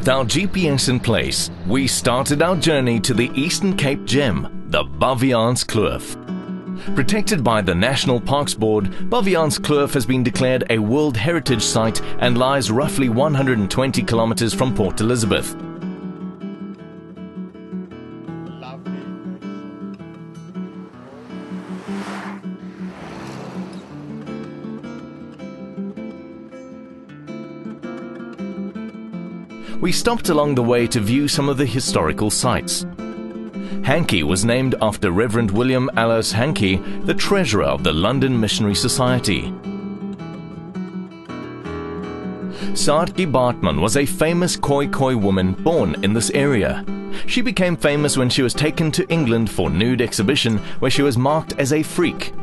With our GPS in place, we started our journey to the Eastern Cape gem, the Baviaans Kloof. Protected by the National Parks Board, Baviaans Kloof has been declared a World Heritage Site and lies roughly 120 kilometers from Port Elizabeth. We stopped along the way to view some of the historical sites. Hankey was named after Reverend William Alice Hankey, the treasurer of the London Missionary Society. Saartjie Baartman was a famous Khoi woman born in this area. She became famous when she was taken to England for nude exhibition, where she was marked as a freak.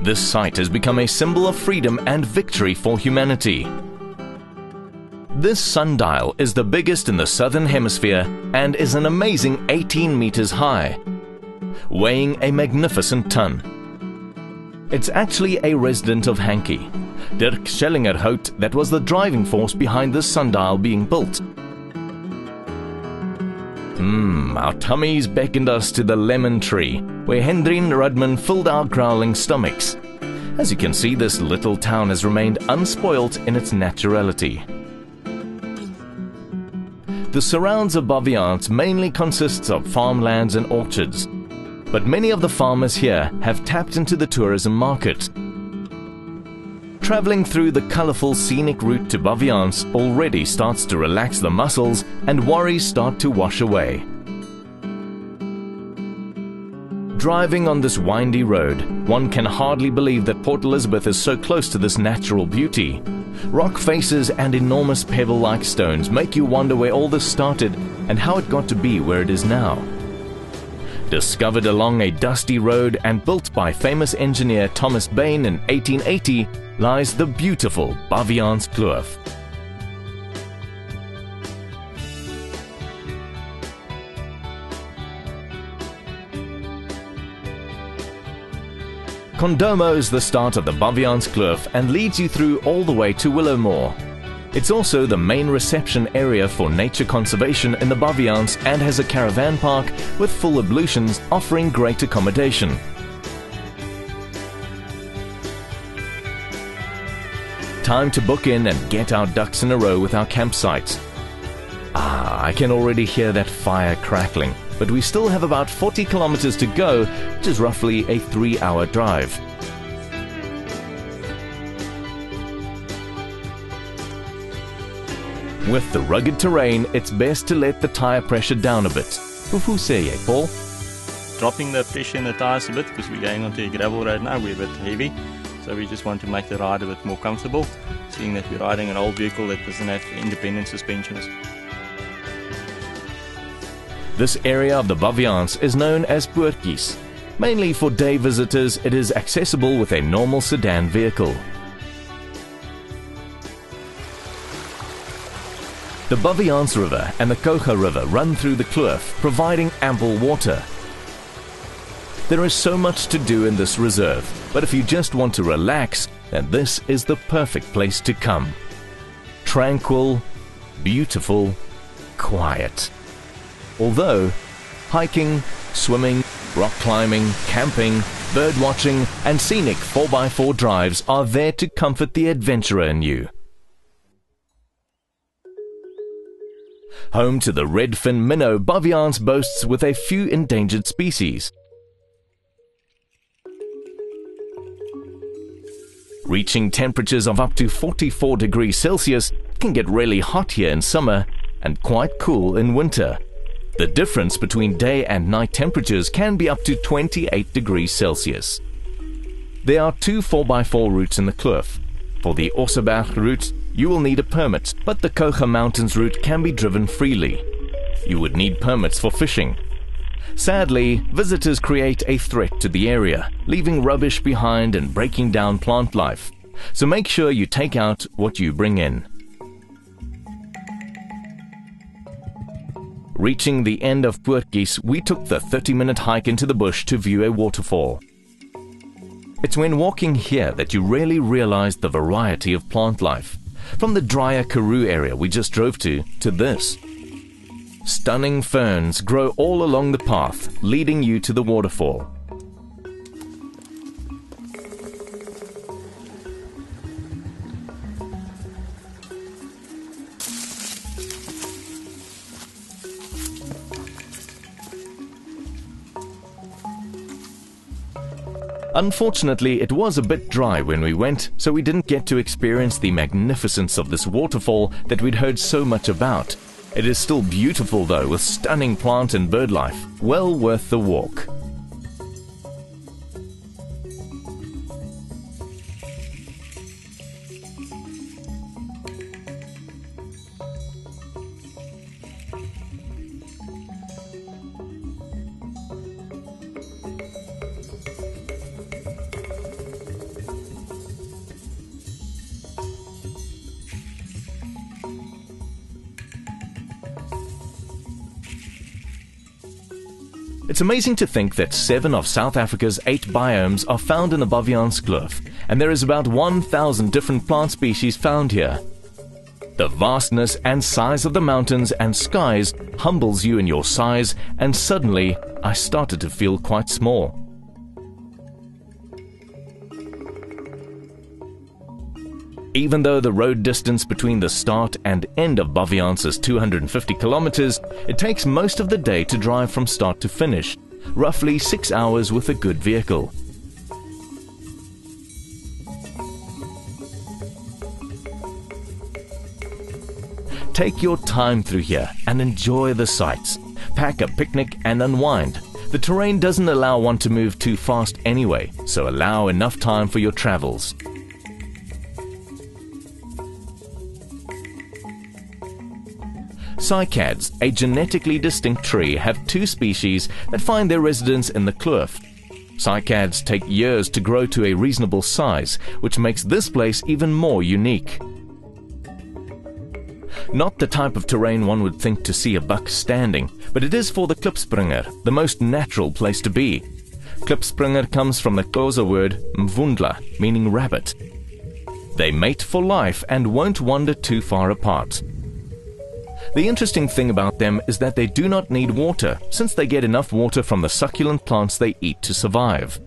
This site has become a symbol of freedom and victory for humanity. This sundial is the biggest in the southern hemisphere and is an amazing 18 meters high, weighing a magnificent ton. It's actually a resident of Hankey, Dirk Schellingerhout, that was the driving force behind this sundial being built. Our tummies beckoned us to the lemon tree, where Hendrien Rudman filled our growling stomachs. As you can see, this little town has remained unspoilt in its naturality. The surrounds of Baviaans mainly consists of farmlands and orchards, but many of the farmers here have tapped into the tourism market. Traveling through the colorful scenic route to Baviaans already starts to relax the muscles and worries start to wash away. Driving on this windy road, one can hardly believe that Port Elizabeth is so close to this natural beauty. Rock faces and enormous pebble-like stones make you wonder where all this started and how it got to be where it is now. Discovered along a dusty road and built by famous engineer Thomas Bain in 1880 lies the beautiful Baviaans Kloof. Condomo is the start of the Baviaans Kloof and leads you through all the way to Willowmore. It's also the main reception area for nature conservation in the Baviaans and has a caravan park with full ablutions offering great accommodation. Time to book in and get our ducks in a row with our campsites. I can already hear that fire crackling, but we still have about 40 kilometers to go, which is roughly a 3-hour drive. With the rugged terrain, it's best to let the tire pressure down a bit. Hoe sê jy, Paul? Dropping the pressure in the tires a bit because we're going onto a gravel road now. We're a bit heavy, so we just want to make the ride a bit more comfortable, seeing that we're riding an old vehicle that doesn't have independent suspensions. This area of the Baviaans is known as Poortjies. Mainly for day visitors, it is accessible with a normal sedan vehicle. The Baviaans River and the Coga River run through the kloof, providing ample water. There is so much to do in this reserve, but if you just want to relax, then this is the perfect place to come. Tranquil, beautiful, quiet. Although, hiking, swimming, rock climbing, camping, bird watching and scenic 4x4 drives are there to comfort the adventurer in you. Home to the redfin minnow, Baviaans boasts with a few endangered species. Reaching temperatures of up to 44 degrees Celsius, it can get really hot here in summer and quite cool in winter. The difference between day and night temperatures can be up to 28 degrees Celsius. There are 2 4x4 routes in the kloof. For the Osseberg route, you will need a permit, but the Coga Mountains route can be driven freely. You would need permits for fishing. Sadly, visitors create a threat to the area, leaving rubbish behind and breaking down plant life. So make sure you take out what you bring in. Reaching the end of Poortjies, we took the 30-minute hike into the bush to view a waterfall. It's when walking here that you really realize the variety of plant life. From the drier Karoo area we just drove to this, Stunning ferns grow all along the path, leading you to the waterfall. Unfortunately, it was a bit dry when we went, so we didn't get to experience the magnificence of this waterfall that we'd heard so much about. It is still beautiful though, with stunning plant and bird life. Well worth the walk. It's amazing to think that 7 of South Africa's 8 biomes are found in the Baviaans Kloof, and there is about 1,000 different plant species found here. The vastness and size of the mountains and skies humbles you in your size, and suddenly I started to feel quite small. Even though the road distance between the start and end of Baviaans is 250 kilometers, it takes most of the day to drive from start to finish, roughly 6 hours with a good vehicle. Take your time through here and enjoy the sights. Pack a picnic and unwind. The terrain doesn't allow one to move too fast anyway, so allow enough time for your travels. Cycads, a genetically distinct tree, have 2 species that find their residence in the kloof. Cycads take years to grow to a reasonable size, which makes this place even more unique. Not the type of terrain one would think to see a buck standing, but it is for the klipspringer, the most natural place to be. Klipspringer comes from the Xhosa word mvundla, meaning rabbit. They mate for life and won't wander too far apart. The interesting thing about them is that they do not need water, since they get enough water from the succulent plants they eat to survive.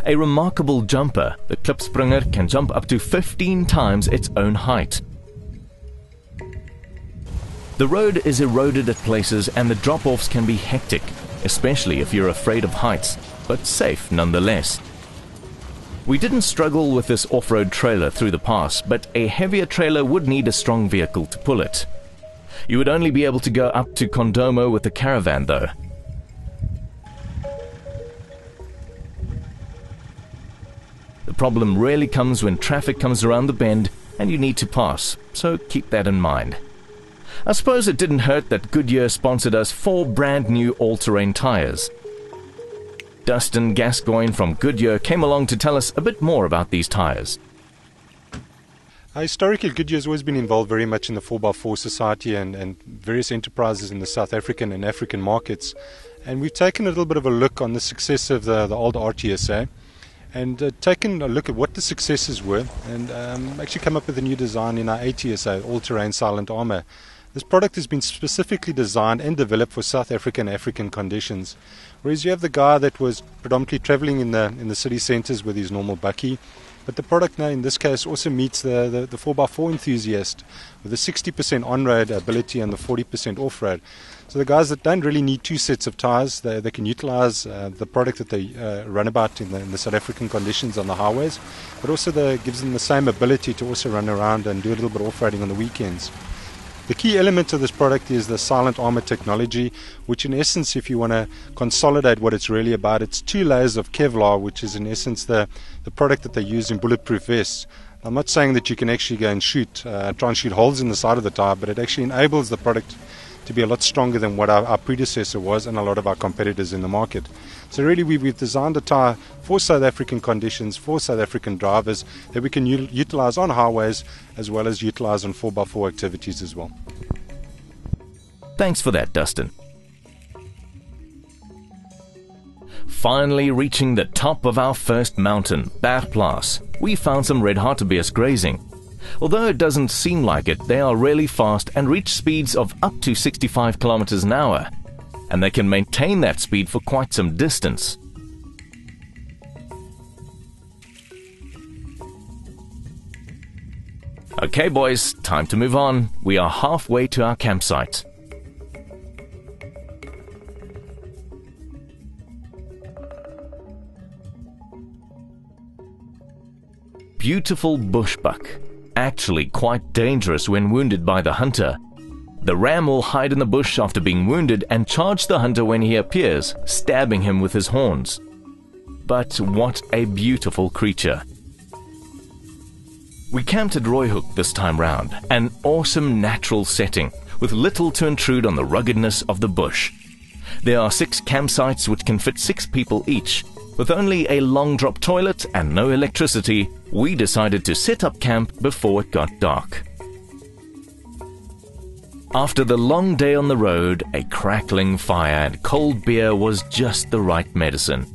A remarkable jumper, the klipspringer can jump up to 15 times its own height. The road is eroded at places and the drop-offs can be hectic, especially if you're afraid of heights, but safe nonetheless. We didn't struggle with this off-road trailer through the pass, but a heavier trailer would need a strong vehicle to pull it. You would only be able to go up to Kondomo with the caravan though. The problem really comes when traffic comes around the bend and you need to pass, so keep that in mind. I suppose it didn't hurt that Goodyear sponsored us 4 brand new all-terrain tires. Dustin Gascoigne from Goodyear came along to tell us a bit more about these tires. Historically, Goodyear has always been involved very much in the 4x4 society and various enterprises in the South African and African markets. And we've taken a little bit of a look on the success of the old RTSA and taken a look at what the successes were and actually come up with a new design in our ATSA, all-terrain silent armor. This product has been specifically designed and developed for South African and African conditions. Whereas you have the guy that was predominantly traveling in the city centres with his normal bakkie, but the product now in this case also meets the 4x4 enthusiast with the 60% on-road ability and the 40% off-road. So the guys that don't really need 2 sets of tyres, they can utilise the product that they run about in the South African conditions on the highways, but also gives them the same ability to also run around and do a little bit of off-roading on the weekends. The key element of this product is the silent armor technology, which in essence, if you want to consolidate what it's really about, it's 2 layers of Kevlar, which is in essence the product that they use in bulletproof vests. I'm not saying that you can actually go and try and shoot holes in the side of the tire, but it actually enables the product to be a lot stronger than what our predecessor was and a lot of our competitors in the market. So really we've designed a tyre for South African conditions, for South African drivers, that we can utilise on highways as well as utilise on 4x4 activities as well. Thanks for that, Dustin. Finally reaching the top of our first mountain, Bergplaas, we found some red hartebeest grazing. Although it doesn't seem like it, they are really fast and reach speeds of up to 65 kilometers an hour, and they can maintain that speed for quite some distance. Okay boys, time to move on. We are halfway to our campsite. Beautiful bushbuck, actually quite dangerous when wounded by the hunter. The ram will hide in the bush after being wounded and charge the hunter when he appears, stabbing him with his horns. But what a beautiful creature. We camped at Rooihoek this time round, an awesome natural setting with little to intrude on the ruggedness of the bush. There are 6 campsites which can fit 6 people each. With only a long drop toilet and no electricity, we decided to set up camp before it got dark. After the long day on the road, a crackling fire and cold beer was just the right medicine.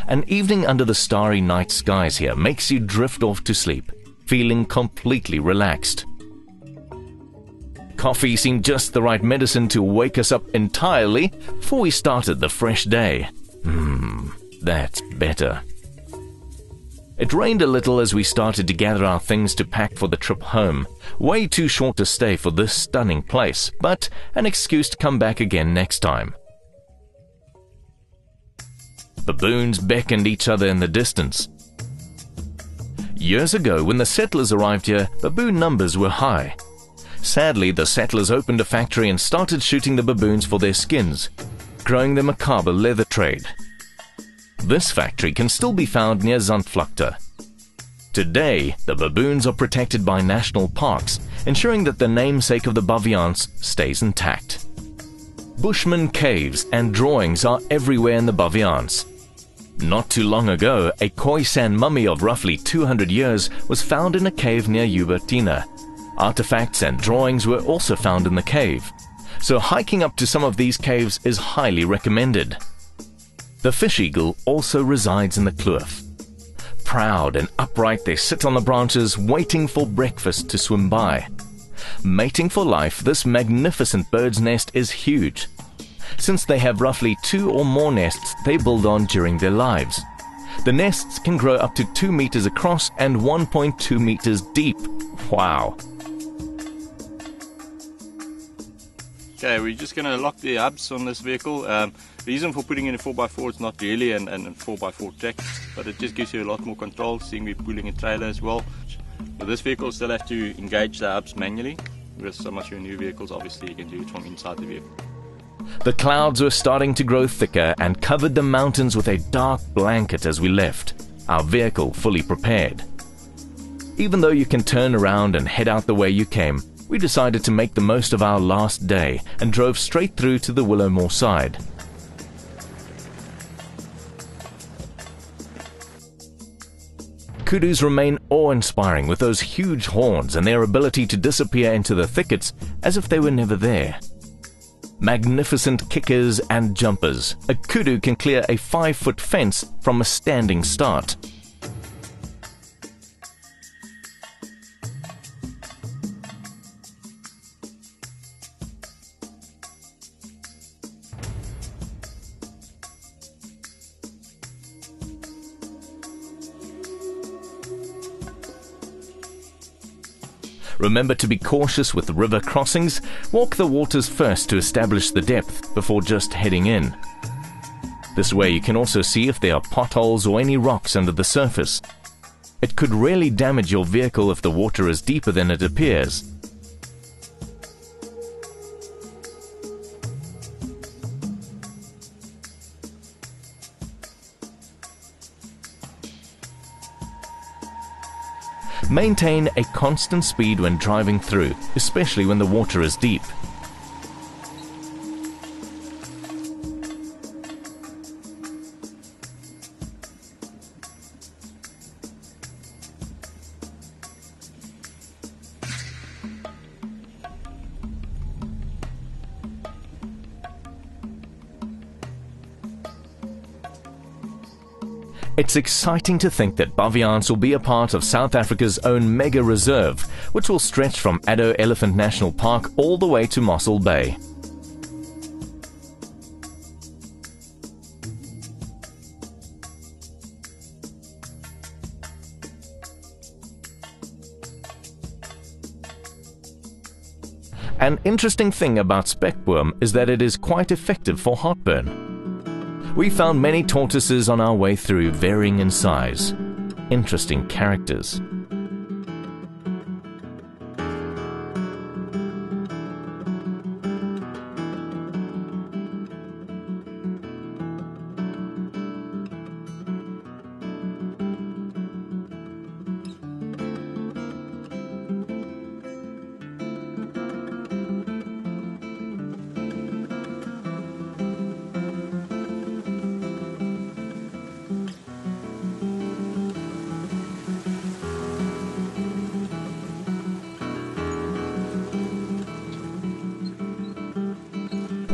An evening under the starry night skies here makes you drift off to sleep, feeling completely relaxed. Coffee seemed just the right medicine to wake us up entirely before we started the fresh day. That's better. It rained a little as we started to gather our things to pack for the trip home. Way too short to stay for this stunning place, but an excuse to come back again next time. Baboons beckoned each other in the distance. Years ago, when the settlers arrived here, baboon numbers were high. Sadly, the settlers opened a factory and started shooting the baboons for their skins, growing the macabre leather trade. This factory can still be found near Zandvlakte. Today, the baboons are protected by national parks, ensuring that the namesake of the Baviaans stays intact. Bushman caves and drawings are everywhere in the Baviaans. Not too long ago, a Khoisan mummy of roughly 200 years was found in a cave near Ubertina. Artifacts and drawings were also found in the cave, so hiking up to some of these caves is highly recommended. The fish eagle also resides in the kloof. Proud and upright, they sit on the branches waiting for breakfast to swim by. Mating for life, this magnificent bird's nest is huge. Since they have roughly 2 or more nests they build on during their lives. The nests can grow up to 2 meters across and 1.2 meters deep. Wow! Okay, we're just going to lock the hubs on this vehicle. Reason for putting in a 4x4 is not really an 4x4 track, but it just gives you a lot more control, seeing we're pulling a trailer as well. With this vehicle, still have to engage the hubs manually. With some of your new vehicles, obviously you can do it from inside the vehicle. The clouds were starting to grow thicker and covered the mountains with a dark blanket as we left, our vehicle fully prepared. Even though you can turn around and head out the way you came, we decided to make the most of our last day and drove straight through to the Willowmore side. Kudus remain awe-inspiring with those huge horns and their ability to disappear into the thickets as if they were never there. Magnificent kickers and jumpers, a kudu can clear a 5-foot fence from a standing start. Remember to be cautious with river crossings. Walk the waters first to establish the depth before just heading in. This way you can also see if there are potholes or any rocks under the surface. It could really damage your vehicle if the water is deeper than it appears. Maintain a constant speed when driving through, especially when the water is deep. It's exciting to think that Baviaans will be a part of South Africa's own mega reserve, which will stretch from Addo Elephant National Park all the way to Mossel Bay. An interesting thing about spekboom is that it is quite effective for heartburn. We found many tortoises on our way through, varying in size. Interesting characters.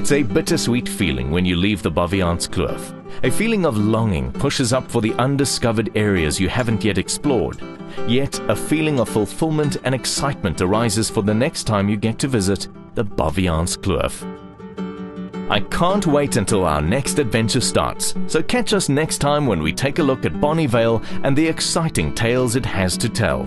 It's a bittersweet feeling when you leave the Baviaans Kloof. A feeling of longing pushes up for the undiscovered areas you haven't yet explored. Yet, a feeling of fulfillment and excitement arises for the next time you get to visit the Baviaans Kloof. I can't wait until our next adventure starts, so catch us next time when we take a look at Bonnie Vale and the exciting tales it has to tell.